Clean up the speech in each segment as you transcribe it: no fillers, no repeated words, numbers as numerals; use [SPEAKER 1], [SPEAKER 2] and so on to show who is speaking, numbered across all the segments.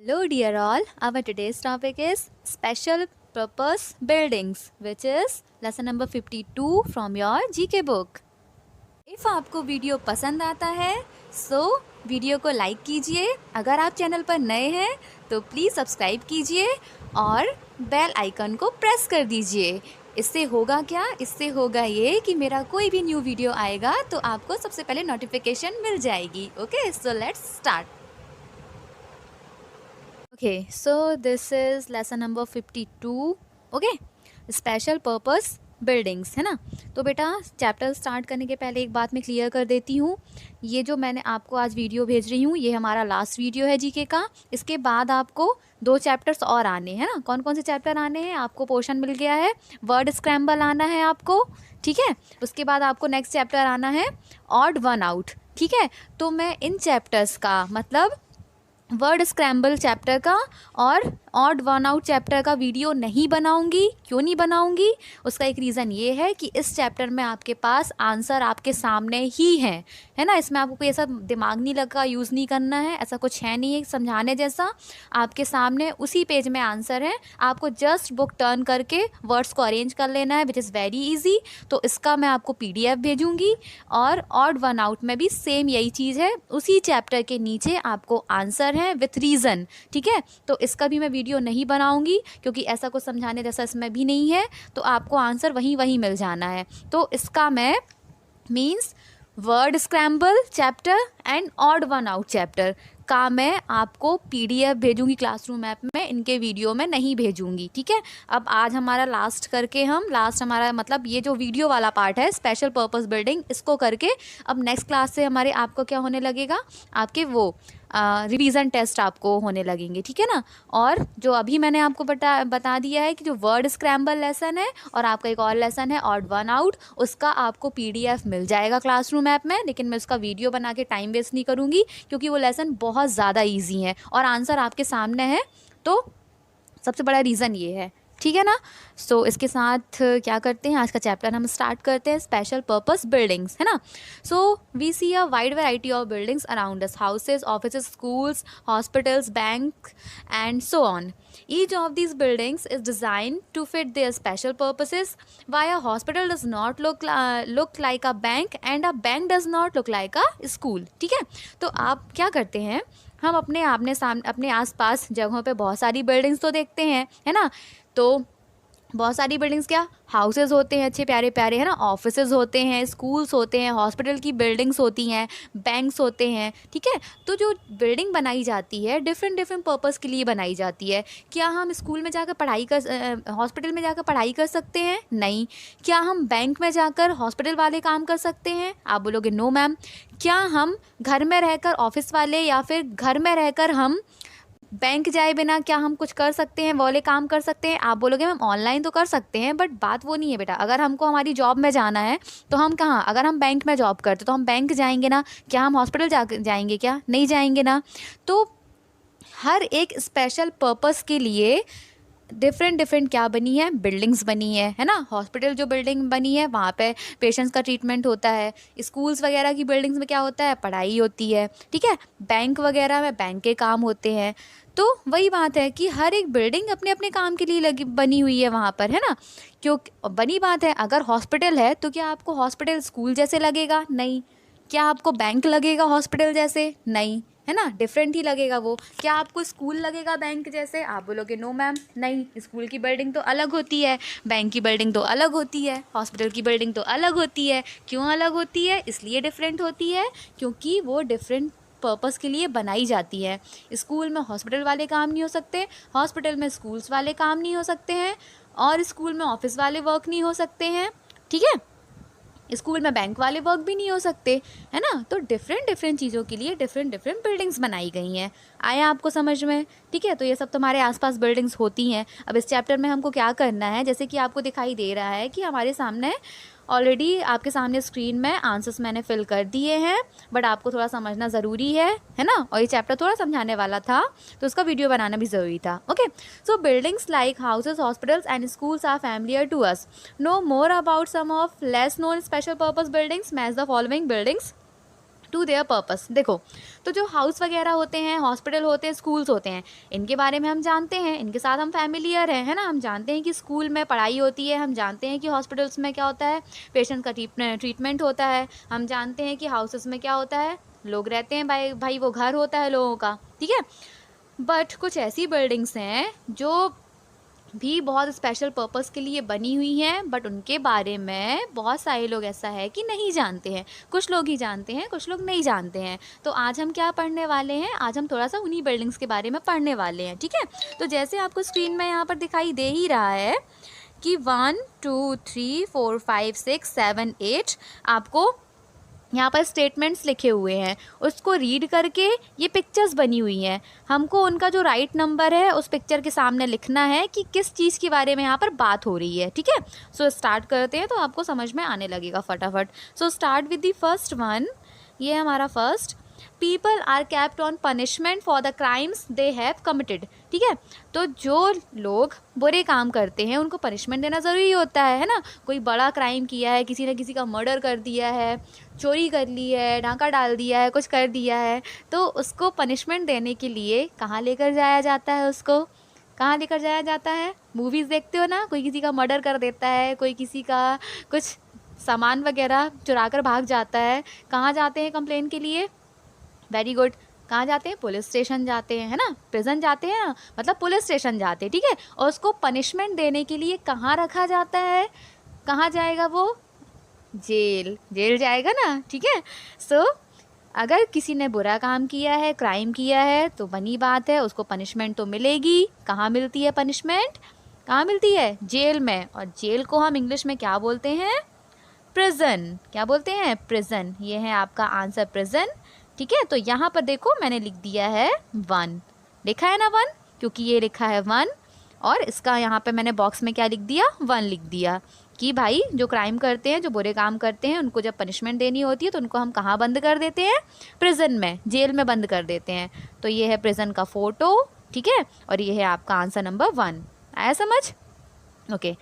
[SPEAKER 1] Hello, dear all. Our today's topic is special purpose buildings, which is lesson number 52 from your GK book. If आपको video पसंद आता है video को like कीजिए। अगर आप चैनल पर नए हैं तो प्लीज़ सब्सक्राइब कीजिए और बेल आइकन को प्रेस कर दीजिए। इससे होगा क्या? इससे होगा ये कि मेरा कोई भी न्यू वीडियो आएगा तो आपको सबसे पहले नोटिफिकेशन मिल जाएगी। Okay, so let's start. Okay, so this is lesson number 52. Okay, special purpose buildings, है ना। तो बेटा चैप्टर स्टार्ट करने के पहले एक बात मैं क्लियर कर देती हूँ। ये जो मैंने आपको आज वीडियो भेज रही हूँ ये हमारा लास्ट वीडियो है जीके का। इसके बाद आपको 2 चैप्टर्स और आने हैं ना। कौन कौन से चैप्टर आने हैं? आपको पोर्शन मिल गया है, वर्ड स्क्रैम्बल आना है आपको, ठीक है। उसके बाद आपको नेक्स्ट चैप्टर आना है ऑड वन आउट, ठीक है। तो मैं इन चैप्टर्स का मतलब वर्ड स्क्रैम्बल चैप्टर का और ऑड वन आउट चैप्टर का वीडियो नहीं बनाऊंगी। क्यों नहीं बनाऊंगी? उसका एक रीज़न ये है कि इस चैप्टर में आपके पास आंसर आपके सामने ही है ना। इसमें आपको कोई ऐसा दिमाग नहीं लगा, यूज़ नहीं करना है, ऐसा कुछ है नहीं है समझाने जैसा। आपके सामने उसी पेज में आंसर है, आपको जस्ट बुक टर्न करके वर्ड्स को अरेंज कर लेना है, विच इज़ वेरी ईजी। तो इसका मैं आपको PDF भेजूँगी और ऑड वन आउट में भी सेम यही चीज़ है। उसी चैप्टर के नीचे आपको आंसर है विथ रीज़न, ठीक है। तो इसका भी मैं वीडियो नहीं बनाऊंगी क्योंकि ऐसा कुछ समझाने जैसा इसमें भी नहीं है, तो आपको आंसर वहीं मिल जाना है। तो इसका मैं means word scramble chapter and odd one out chapter का मैं आपको PDF भेजूंगी क्लासरूम ऐप में, इनके वीडियो में नहीं भेजूंगी, ठीक है। अब आज हमारा लास्ट हमारा मतलब ये जो वीडियो वाला पार्ट है स्पेशल पर्पस बिल्डिंग, इसको करके अब नेक्स्ट क्लास से हमारे आपको क्या होने लगेगा, आपके वो रिवीजन टेस्ट आपको होने लगेंगे, ठीक है ना। और जो अभी मैंने आपको बता दिया है कि जो वर्ड स्क्रैम्बल लेसन है और आपका एक और लेसन है ऑड वन आउट, उसका आपको PDF मिल जाएगा क्लासरूम ऐप में। लेकिन मैं उसका वीडियो बना के टाइम वेस्ट नहीं करूँगी क्योंकि वो लेसन बहुत ज़्यादा ईजी है और आंसर आपके सामने है। तो सबसे बड़ा रीज़न ये है, ठीक है ना। सो इसके साथ क्या करते हैं, आज का चैप्टर हम स्टार्ट करते हैं स्पेशल पर्पस बिल्डिंग्स, है ना। So we see a wide variety of buildings around us, houses, offices, schools, hospitals, bank and so on. Each of these buildings is designed to fit their special purposes. Why a hospital does not look like a bank and a bank does not look like a school, ठीक है। तो आप क्या करते हैं, हम अपने आसपास जगहों पे बहुत सारी बिल्डिंग्स तो देखते हैं, है ना। तो बहुत सारी बिल्डिंग्स क्या, हाउसेज होते हैं अच्छे प्यारे प्यारे, है ना, ऑफिसेज होते हैं, स्कूल्स होते हैं, हॉस्पिटल की बिल्डिंग्स होती हैं, बैंक्स होते हैं, ठीक है। तो जो बिल्डिंग बनाई जाती है डिफरेंट पर्पस के लिए बनाई जाती है। क्या हम स्कूल में जाकर हॉस्पिटल में जाकर पढ़ाई कर सकते हैं? नहीं। क्या हम बैंक में जाकर हॉस्पिटल वाले काम कर सकते हैं? आप बोलोगे नो मैम। क्या हम घर में रहकर ऑफिस वाले या फिर घर में रहकर हम बैंक जाए बिना क्या हम कुछ कर सकते हैं, वो वाले काम कर सकते हैं? आप बोलोगे मैम ऑनलाइन तो कर सकते हैं, बट बात वो नहीं है बेटा। अगर हमको हमारी जॉब में जाना है तो हम कहाँ, अगर हम बैंक में जॉब करते तो हम बैंक जाएंगे ना, क्या हम हॉस्पिटल जाएंगे? क्या नहीं जाएंगे ना। तो हर एक स्पेशल पर्पस के लिए डिफरेंट क्या बनी है, बिल्डिंग्स बनी है ना। हॉस्पिटल जो बिल्डिंग बनी है वहाँ पे पेशेंट्स का ट्रीटमेंट होता है, स्कूल्स वगैरह की बिल्डिंग्स में क्या होता है, पढ़ाई होती है, ठीक है। बैंक वगैरह में बैंक के काम होते हैं। तो वही बात है कि हर एक बिल्डिंग अपने अपने काम के लिए बनी हुई है वहाँ पर, है ना। क्यों बनी बात है, अगर हॉस्पिटल है तो क्या आपको हॉस्पिटल स्कूल जैसे लगेगा? नहीं। क्या आपको बैंक लगेगा हॉस्पिटल जैसे? नहीं, है ना, डिफरेंट ही लगेगा वो। क्या आपको स्कूल लगेगा बैंक जैसे? आप बोलोगे नो मैम, नहीं। स्कूल की बिल्डिंग तो अलग होती है, बैंक की बिल्डिंग तो अलग होती है, हॉस्पिटल की बिल्डिंग तो अलग होती है। क्यों अलग होती है? इसलिए डिफरेंट होती है क्योंकि वो डिफरेंट पर्पस के लिए बनाई जाती है। स्कूल में हॉस्पिटल वाले काम नहीं हो सकते, हॉस्पिटल में स्कूल्स वाले काम नहीं हो सकते हैं, और स्कूल में ऑफिस वाले वर्क नहीं हो सकते हैं, ठीक है। स्कूल में बैंक वाले वर्क भी नहीं हो सकते, है ना। तो डिफरेंट चीज़ों के लिए डिफरेंट बिल्डिंग्स बनाई गई हैं। आया आपको समझ में? ठीक है। तो ये सब तुम्हारे आसपास बिल्डिंग्स होती हैं। अब इस चैप्टर में हमको क्या करना है, जैसे कि आपको दिखाई दे रहा है कि हमारे सामने ऑलरेडी आपके सामने स्क्रीन में आंसर्स मैंने फिल कर दिए हैं, बट आपको थोड़ा समझना ज़रूरी है ना। और ये चैप्टर थोड़ा समझाने वाला था तो उसका वीडियो बनाना भी ज़रूरी था। Okay, so buildings like houses, hospitals and schools are familiar to us. Know more about some of less known special purpose buildings. Match the following buildings. To their purpose. देखो, तो जो हाउस वगैरह होते हैं, hospital होते हैं, schools होते हैं, इनके बारे में हम जानते हैं, इनके साथ हम फैमिलियर हैं, है ना। हम जानते हैं कि स्कूल में पढ़ाई होती है, हम जानते हैं कि हॉस्पिटल्स में क्या होता है, पेशेंट का ट्रीटमेंट होता है, हम जानते हैं कि हाउसेस में क्या होता है, लोग रहते हैं, भाई वो घर होता है लोगों का, ठीक है। बट कुछ ऐसी बिल्डिंग्स हैं जो भी बहुत स्पेशल पर्पस के लिए बनी हुई हैं, बट उनके बारे में बहुत सारे लोग ऐसा है कि नहीं जानते हैं। कुछ लोग ही जानते हैं, कुछ लोग नहीं जानते हैं। तो आज हम क्या पढ़ने वाले हैं, आज हम थोड़ा सा उन्हीं बिल्डिंग्स के बारे में पढ़ने वाले हैं, ठीक है। तो जैसे आपको स्क्रीन में यहाँ पर दिखाई दे ही रहा है कि 1 2 3 4 5 6 7 8 आपको यहाँ पर स्टेटमेंट्स लिखे हुए हैं, उसको रीड करके ये पिक्चर्स बनी हुई हैं। हमको उनका जो राइट नंबर है उस पिक्चर के सामने लिखना है कि किस चीज़ के बारे में यहाँ पर बात हो रही है, ठीक है। सो स्टार्ट करते हैं तो आपको समझ में आने लगेगा फटाफट। So start with the first one. ये है हमारा first. People are kept on punishment for the crimes they have committed, ठीक है। तो जो लोग बुरे काम करते हैं उनको पनिशमेंट देना ज़रूरी होता है ना। कोई बड़ा क्राइम किया है, किसी ने किसी का मर्डर कर दिया है, चोरी कर ली है, डाका डाल दिया है, कुछ कर दिया है, तो उसको पनिशमेंट देने के लिए कहाँ लेकर जाया जाता है, उसको कहाँ लेकर जाया जाता है। मूवीज़ देखते हो ना, कोई किसी का मर्डर कर देता है, कोई किसी का कुछ सामान वगैरह चुरा कर भाग जाता है, कहाँ जाते हैं कंप्लेन के लिए। वेरी गुड, कहाँ जाते हैं, पुलिस स्टेशन जाते हैं, है ना। प्रिजन जाते हैं ना, मतलब पुलिस स्टेशन जाते हैं, ठीक है। और उसको पनिशमेंट देने के लिए कहाँ रखा जाता है, कहाँ जाएगा वो, जेल, जेल जाएगा ना, ठीक है। सो अगर किसी ने बुरा काम किया है, क्राइम किया है, तो बनी बात है उसको पनिशमेंट तो मिलेगी। कहाँ मिलती है पनिशमेंट, कहाँ मिलती है, जेल में। और जेल को हम इंग्लिश में क्या बोलते हैं, प्रिजन। क्या बोलते हैं, प्रिजन। ये है आपका आंसर, प्रिजन, ठीक है। तो यहाँ पर देखो मैंने लिख दिया है 1, लिखा है ना 1, क्योंकि ये लिखा है 1 और इसका यहाँ पे मैंने बॉक्स में क्या लिख दिया, 1 लिख दिया कि भाई जो क्राइम करते हैं, जो बुरे काम करते हैं, उनको जब पनिशमेंट देनी होती है तो उनको हम कहाँ बंद कर देते हैं, प्रिजन में, जेल में बंद कर देते हैं। तो ये है प्रिजन का फ़ोटो, ठीक है। और ये है आपका आंसर नंबर 1। आया समझ, ओके।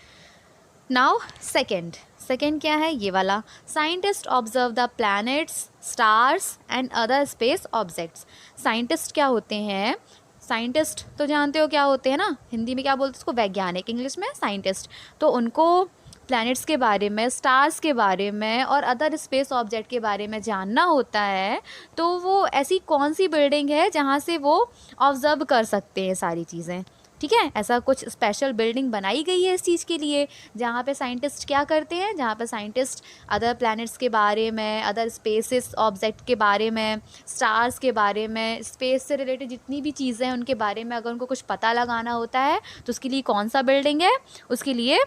[SPEAKER 1] नाउ सेकेंड क्या है, ये वाला। Scientist observe the planets, stars and other space objects. Scientist क्या होते हैं, साइंटिस्ट तो जानते हो क्या होते हैं ना, हिंदी में क्या बोलते हैं उसको, वैज्ञानिक, इंग्लिश में साइंटिस्ट। तो उनको प्लैनेट्स के बारे में, स्टार्स के बारे में और अदर स्पेस ऑब्जेक्ट के बारे में जानना होता है। तो वो ऐसी कौन सी बिल्डिंग है जहाँ से वो ऑब्जर्व कर सकते हैं सारी चीज़ें, ठीक है। ऐसा कुछ स्पेशल बिल्डिंग बनाई गई है इस चीज़ के लिए, जहाँ पे साइंटिस्ट क्या करते हैं, जहाँ पे साइंटिस्ट अदर प्लैनेट्स के बारे में, अदर स्पेसेस ऑब्जेक्ट के बारे में, स्टार्स के बारे में, स्पेस से रिलेटेड जितनी भी चीज़ें हैं उनके बारे में अगर उनको कुछ पता लगाना होता है तो उसके लिए कौन सा बिल्डिंग है, उसके लिए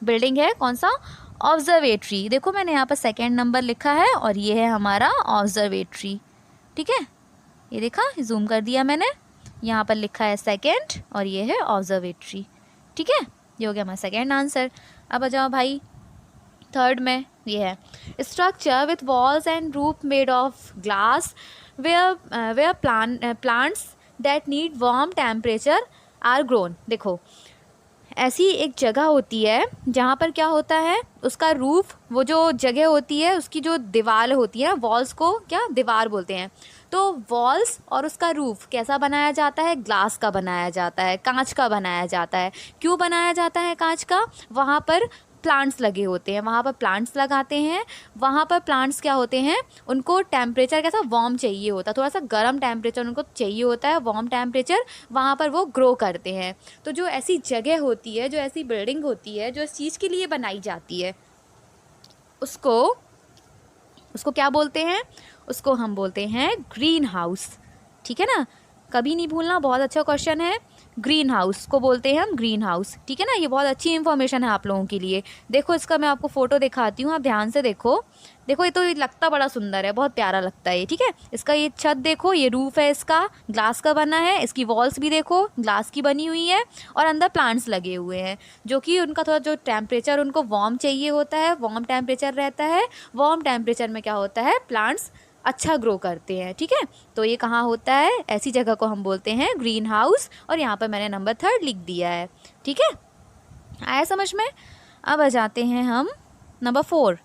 [SPEAKER 1] बिल्डिंग है कौन सा, ऑब्जर्वेटरी। देखो मैंने यहाँ पर 2nd नंबर लिखा है और ये है हमारा ऑब्जर्वेटरी, ठीक है। ये देखा, जूम कर दिया मैंने, यहाँ पर लिखा है 2nd और ये है ऑब्जर्वेटरी, ठीक है। ये हो गया हमारा 2nd आंसर। अब आ जाओ भाई 3rd में, ये है structure with walls and roof made of glass where plants that need warm temperature are grown. देखो ऐसी एक जगह होती है जहाँ पर क्या होता है, उसका रूफ, वो जो जगह होती है उसकी जो दीवार होती है, वॉल्स को क्या दीवार बोलते हैं। तो वॉल्स और उसका रूफ कैसा बनाया जाता है, ग्लास का बनाया जाता है, कांच का बनाया जाता है। क्यों बनाया जाता है कांच का, वहाँ पर प्लांट्स लगे होते हैं, वहाँ पर प्लांट्स लगाते हैं। वहाँ पर प्लांट्स क्या होते हैं, उनको टेम्परेचर कैसा, वार्म चाहिए होता है, थोड़ा सा गर्म टेम्परेचर उनको चाहिए होता है, वार्म टेम्परेचर, वहाँ पर वो ग्रो करते हैं। तो जो ऐसी जगह होती है, जो ऐसी बिल्डिंग होती है जो इस चीज़ के लिए बनाई जाती है, उसको क्या बोलते हैं, उसको हम बोलते हैं ग्रीन हाउस, ठीक है ना। कभी नहीं भूलना, बहुत अच्छा क्वेश्चन है। ग्रीन हाउस को बोलते हैं हम ग्रीन हाउस, ठीक है ना। ये बहुत अच्छी इन्फॉर्मेशन है आप लोगों के लिए। देखो इसका मैं आपको फ़ोटो दिखाती हूँ, आप ध्यान से देखो। देखो ये तो लगता बड़ा सुंदर है, बहुत प्यारा लगता है ये, ठीक है। इसका ये छत देखो, ये रूफ़ है इसका, ग्लास का बना है। इसकी वॉल्स भी देखो ग्लास की बनी हुई है और अंदर प्लांट्स लगे हुए हैं जो कि उनका थोड़ा जो टेम्परेचर उनको वार्म चाहिए होता है, वार्म टेम्परेचर रहता है। वार्म टेम्परेचर में क्या होता है, प्लांट्स अच्छा ग्रो करते हैं, ठीक है। तो ये कहाँ होता है, ऐसी जगह को हम बोलते हैं ग्रीन हाउस। और यहाँ पर मैंने नंबर 3 लिख दिया है, ठीक है। आया समझ में। अब आ जाते हैं हम number 4।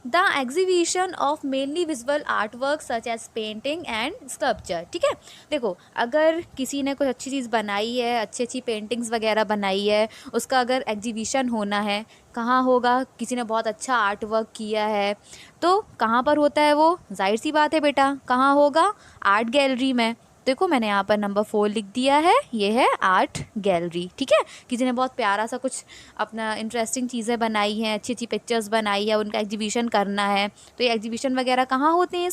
[SPEAKER 1] The exhibition of mainly visual art work such as painting and sculpture. ठीक है, देखो अगर किसी ने कुछ अच्छी चीज़ बनाई है, अच्छी अच्छी पेंटिंग्स वगैरह बनाई है, उसका अगर एग्जीबिशन होना है, कहाँ होगा, किसी ने बहुत अच्छा आर्ट वर्क किया है तो कहाँ पर होता है वो, जाहिर सी बात है बेटा, कहाँ होगा, आर्ट गैलरी में। देखो मैंने यहाँ पर नंबर 4 लिख दिया है, ये है आर्ट गैलरी। ठीक है, किसी ने बहुत प्यारा सा कुछ अपना इंटरेस्टिंग चीज़ें बनाई हैं, अच्छी अच्छी पिक्चर्स बनाई है, उनका एग्जीबिशन करना है, तो ये एग्जीबिशन वगैरह कहाँ होते हैं,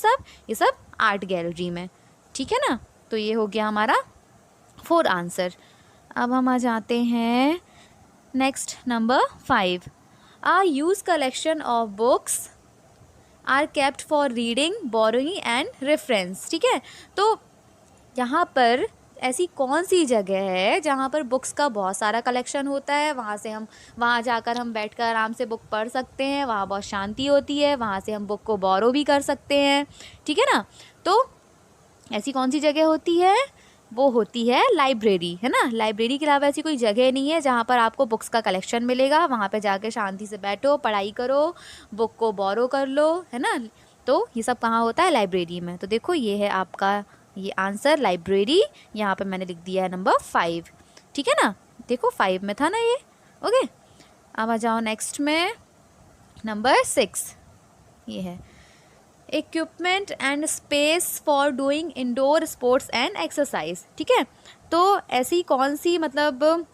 [SPEAKER 1] ये सब आर्ट गैलरी में। ठीक है ना, तो ये हो गया हमारा 4 आंसर। अब हम आ जाते हैं next number 5। A huge collection of books are kept for reading, borrowing and reference. ठीक है, तो यहाँ पर ऐसी कौन सी जगह है जहाँ पर बुक्स का बहुत सारा कलेक्शन होता है, वहाँ जाकर हम बैठकर आराम से बुक पढ़ सकते हैं, वहाँ बहुत शांति होती है, वहाँ से हम बुक को बोरो भी कर सकते हैं। ठीक है ना, तो ऐसी कौन सी जगह होती है, वो होती है लाइब्रेरी, है ना। लाइब्रेरी के अलावा ऐसी कोई जगह नहीं है जहाँ पर आपको बुक्स का कलेक्शन मिलेगा, वहाँ पे जाके शांति से बैठो, पढ़ाई करो, बुक को बोरो कर लो, है ना। तो ये सब कहाँ होता है, लाइब्रेरी में। तो देखो ये है आपका ये आंसर, लाइब्रेरी। यहाँ पे मैंने लिख दिया है नंबर 5। ठीक है ना, देखो 5 में था ना ये। ओके, अब आ जाओ नेक्स्ट में नंबर 6। ये है equipment and space for doing indoor sports and exercise. ठीक है, तो ऐसी कौन सी मतलब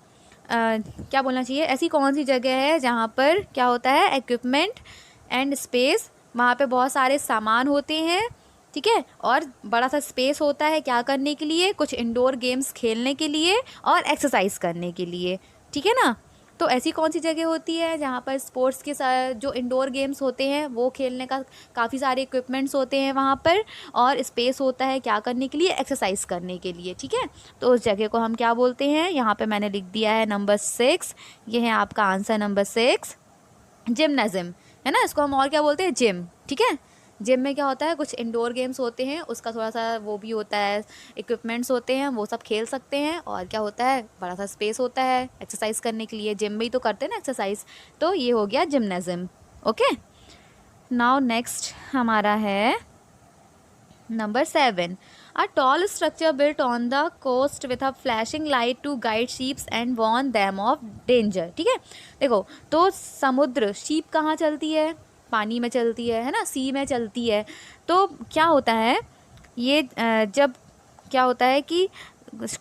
[SPEAKER 1] क्या बोलना चाहिए, ऐसी कौन सी जगह है जहाँ पर क्या होता है, इक्विपमेंट एंड स्पेस, वहाँ पे बहुत सारे सामान होते हैं। ठीक है, और बड़ा सा स्पेस होता है क्या करने के लिए, कुछ इंडोर गेम्स खेलने के लिए और एक्सरसाइज करने के लिए। ठीक है ना, तो ऐसी कौन सी जगह होती है जहाँ पर स्पोर्ट्स के साथ जो इंडोर गेम्स होते हैं वो खेलने का काफ़ी सारे इक्विपमेंट्स होते हैं वहाँ पर, और स्पेस होता है क्या करने के लिए, एक्सरसाइज करने के लिए। ठीक है, तो उस जगह को हम क्या बोलते हैं, यहाँ पे मैंने लिख दिया है नंबर 6। ये है आपका आंसर नंबर 6, जिम्नाजिम, है ना। इसको हम और क्या बोलते हैं, जिम। ठीक है, जिम में क्या होता है, कुछ इंडोर गेम्स होते हैं, उसका थोड़ा सा वो भी होता है, इक्विपमेंट्स होते हैं, वो सब खेल सकते हैं, और क्या होता है, बड़ा सा स्पेस होता है एक्सरसाइज करने के लिए। जिम में ही तो करते हैं ना एक्सरसाइज, तो ये हो गया जिम्नाजिम। ओके, नाउ नेक्स्ट हमारा है number 7। A tall structure built on the coast with a flashing light to guide ships and warn them of danger। ठीक है, देखो तो समुद्र, शिप कहाँ चलती है, पानी में चलती है ना, सी में चलती है। तो क्या होता है ये जब क्या होता है कि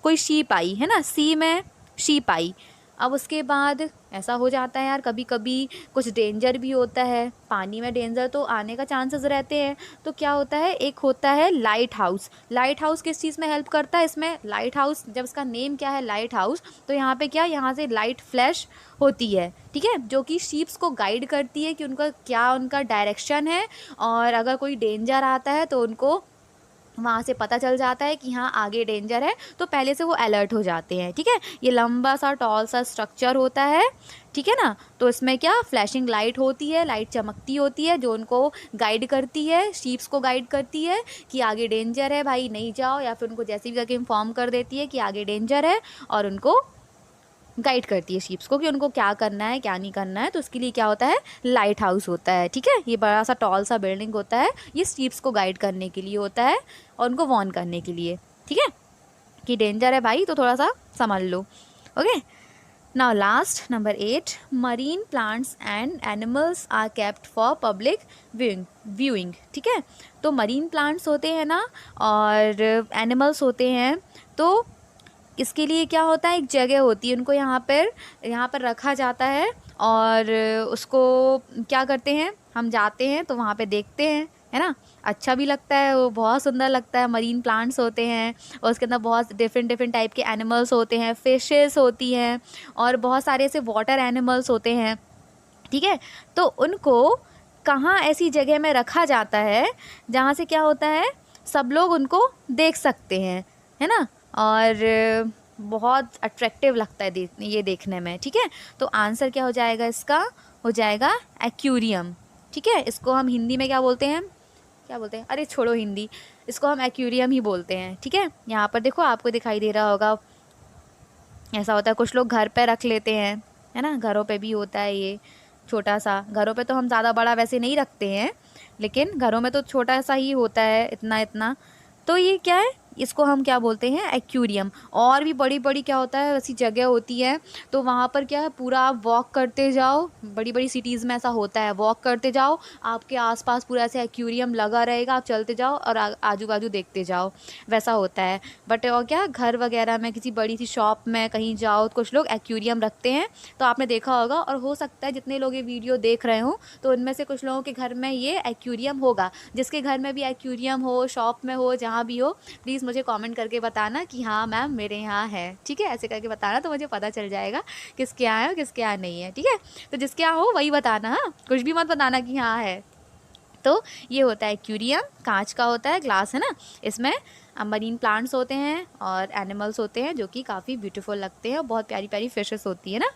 [SPEAKER 1] कोई शिप आई, है ना, सी में शिप आई, अब उसके बाद ऐसा हो जाता है यार, कभी कभी कुछ डेंजर भी होता है, पानी में डेंजर तो आने का चांसेस रहते हैं। तो क्या होता है, एक होता है लाइट हाउस। लाइट हाउस किस चीज़ में हेल्प करता है, इसमें लाइट हाउस, जब इसका नेम क्या है लाइट हाउस, तो यहाँ पे क्या, यहाँ से लाइट फ्लैश होती है। ठीक है, जो कि शिप्स को गाइड करती है कि उनका क्या, उनका डायरेक्शन है, और अगर कोई डेंजर आता है तो उनको वहाँ से पता चल जाता है कि हाँ आगे डेंजर है, तो पहले से वो अलर्ट हो जाते हैं। ठीक है, ये लंबा सा टॉल सा स्ट्रक्चर होता है। ठीक है ना, तो इसमें क्या, फ्लैशिंग लाइट होती है, लाइट चमकती होती है जो उनको गाइड करती है, शीप्स को गाइड करती है कि आगे डेंजर है भाई नहीं जाओ, या फिर उनको जैसे भी करके इन्फॉर्म कर देती है कि आगे डेंजर है, और उनको गाइड करती है शिप्स को कि उनको क्या करना है क्या नहीं करना है। तो उसके लिए क्या होता है, लाइट हाउस होता है। ठीक है, ये बड़ा सा टॉल सा बिल्डिंग होता है, ये शिप्स को गाइड करने के लिए होता है और उनको वार्न करने के लिए। ठीक है, कि डेंजर है भाई तो थोड़ा सा समझ लो। Okay, now last number 8, marine plants and animals are kept for public viewing. ठीक है, तो मरीन प्लांट्स होते हैं ना, और एनिमल्स होते हैं, तो इसके लिए क्या होता है, एक जगह होती है, उनको यहाँ पर रखा जाता है, और उसको क्या करते हैं, हम जाते हैं तो वहाँ पे देखते हैं, है ना, अच्छा भी लगता है, वो बहुत सुंदर लगता है। मरीन प्लांट्स होते हैं और उसके अंदर बहुत डिफरेंट टाइप के एनिमल्स होते हैं, फिशेस होती हैं, और बहुत सारे ऐसे वाटर एनिमल्स होते हैं। ठीक है, तो उनको कहाँ ऐसी जगह में रखा जाता है जहाँ से क्या होता है, सब लोग उनको देख सकते हैं, है ना, और बहुत अट्रैक्टिव लगता है ये देखने में। ठीक है, तो आंसर क्या हो जाएगा इसका, हो जाएगा एक्वेरियम। ठीक है, इसको हम हिंदी में क्या बोलते हैं, अरे छोड़ो हिंदी, इसको हम एक्वेरियम ही बोलते हैं। ठीक है, यहाँ पर देखो आपको दिखाई दे रहा होगा, ऐसा होता है कुछ लोग घर पे रख लेते हैं, है ना, घरों पे भी होता है ये, छोटा सा। घरों पे तो हम ज़्यादा बड़ा वैसे नहीं रखते हैं, लेकिन घरों में तो छोटा सा ही होता है, इतना इतना। तो ये क्या है, इसको हम क्या बोलते हैं, एक्वेरियम। और भी बड़ी बड़ी क्या होता है, ऐसी जगह होती है, तो वहाँ पर क्या है, पूरा आप वॉक करते जाओ, बड़ी बड़ी सिटीज़ में ऐसा होता है, वॉक करते जाओ, आपके आसपास पूरा ऐसे एक्वेरियम लगा रहेगा, आप चलते जाओ और आजू बाजू देखते जाओ, वैसा होता है। बट और क्या, घर वगैरह में किसी बड़ी सी शॉप में कहीं जाओ तो कुछ लोग एक्वेरियम रखते हैं, तो आपने देखा होगा। और हो सकता है जितने लोग ये वीडियो देख रहे हों तो उनमें से कुछ लोगों के घर में ये एक्वेरियम होगा। जिसके घर में भी एक्वेरियम हो, शॉप में हो, जहाँ भी हो, प्लीज़ मुझे कमेंट करके बताना कि हाँ मैम मेरे यहाँ है, ठीक है। ऐसे करके बताना तो मुझे पता चल जाएगा किसके यहाँ है और किसके यहाँ नहीं है, ठीक है। तो जिसके यहाँ हो वही बताना, हाँ, कुछ भी मत बताना कि हाँ है। तो ये होता है एक्वेरियम, कांच का होता है, ग्लास है ना। इसमें मरीन प्लांट्स होते हैं और एनिमल्स होते हैं जो कि काफ़ी ब्यूटीफुल लगते हैं और बहुत प्यारी प्यारी फिशेस होती है ना।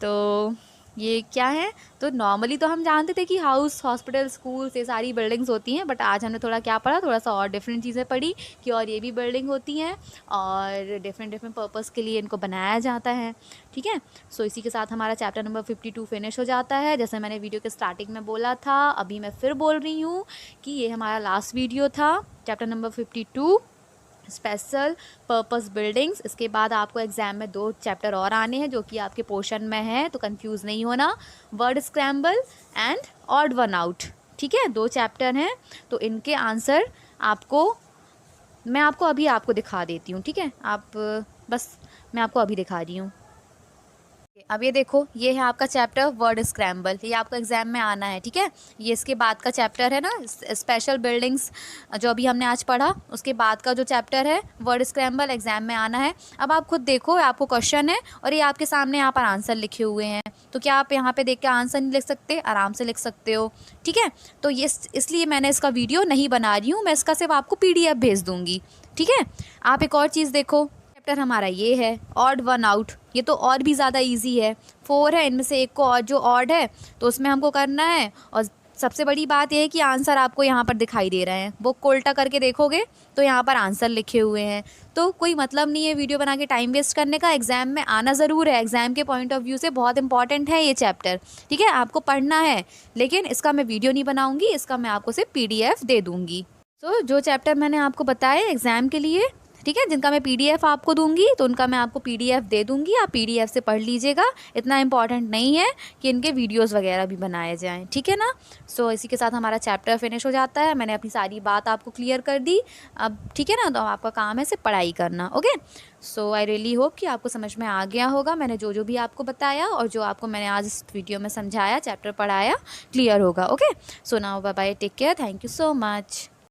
[SPEAKER 1] तो ये क्या है, तो नॉर्मली तो हम जानते थे कि हाउस, हॉस्पिटल, स्कूल ये सारी बिल्डिंग्स होती हैं, बट आज हमने थोड़ा क्या पढ़ा, थोड़ा सा और डिफरेंट चीज़ें पढ़ी कि और ये भी बिल्डिंग होती हैं और डिफरेंट डिफरेंट पर्पज़ के लिए इनको बनाया जाता है, ठीक है। सो इसी के साथ हमारा चैप्टर नंबर 52 फिनिश हो जाता है। जैसे मैंने वीडियो के स्टार्टिंग में बोला था, अभी मैं फिर बोल रही हूँ कि ये हमारा लास्ट वीडियो था, chapter number 52 special purpose buildings. इसके बाद आपको एग्जाम में 2 चैप्टर और आने हैं जो कि आपके पोर्शन में है, तो कंफ्यूज नहीं होना। Word scramble and odd one out, ठीक है, 2 चैप्टर हैं। तो इनके आंसर मैं आपको अभी दिखा देती हूँ, ठीक है। मैं आपको अभी दिखा रही हूँ। अब ये देखो, ये है आपका चैप्टर वर्ड स्क्रैम्बल, ये आपको एग्जाम में आना है, ठीक है। ये इसके बाद का चैप्टर है ना, स्पेशल बिल्डिंग्स, जो अभी हमने आज पढ़ा, उसके बाद का जो चैप्टर है वर्ड स्क्रैम्बल, एग्जाम में आना है। अब आप खुद देखो, आपको क्वेश्चन है और ये आपके सामने यहाँ पर आंसर लिखे हुए हैं, तो क्या आप यहाँ पे देख के आंसर नहीं लिख सकते, आराम से लिख सकते हो, ठीक है। तो ये इसलिए मैंने इसका वीडियो नहीं बना रही हूँ, मैं इसका सिर्फ आपको PDF भेज दूँगी, ठीक है। आप एक और चीज़ देखो, चैप्टर हमारा ये है ऑड वन आउट, ये तो और भी ज़्यादा इजी है। 4 है, इनमें से एक को और जो ऑड है तो उसमें हमको करना है। और सबसे बड़ी बात यह है कि आंसर आपको यहाँ पर दिखाई दे रहे हैं, वो को उल्टा करके देखोगे तो यहाँ पर आंसर लिखे हुए हैं। तो कोई मतलब नहीं है वीडियो बना के टाइम वेस्ट करने का, एग्ज़ाम में आना ज़रूर है, एग्ज़ाम के पॉइंट ऑफ व्यू से बहुत इंपॉर्टेंट है ये चैप्टर, ठीक है। आपको पढ़ना है, लेकिन इसका मैं वीडियो नहीं बनाऊँगी, इसका मैं आपको सिर्फ PDF दे दूँगी। तो जो चैप्टर मैंने आपको बताए एग्ज़ाम के लिए, ठीक है, जिनका मैं PDF आपको दूंगी, तो उनका मैं आपको PDF दे दूंगी, आप PDF से पढ़ लीजिएगा। इतना इम्पॉर्टेंट नहीं है कि इनके वीडियोस वगैरह भी बनाए जाएं, ठीक है ना। सो इसी के साथ हमारा चैप्टर फिनिश हो जाता है। मैंने अपनी सारी बात आपको क्लियर कर दी अब, ठीक है ना। तो आपका काम है सिर्फ पढ़ाई करना, okay. So I really hope कि आपको समझ में आ गया होगा, मैंने जो भी आपको बताया और जो आपको मैंने आज इस वीडियो में समझाया, चैप्टर पढ़ाया, क्लियर होगा, okay. So now bye bye, take care, thank you so much.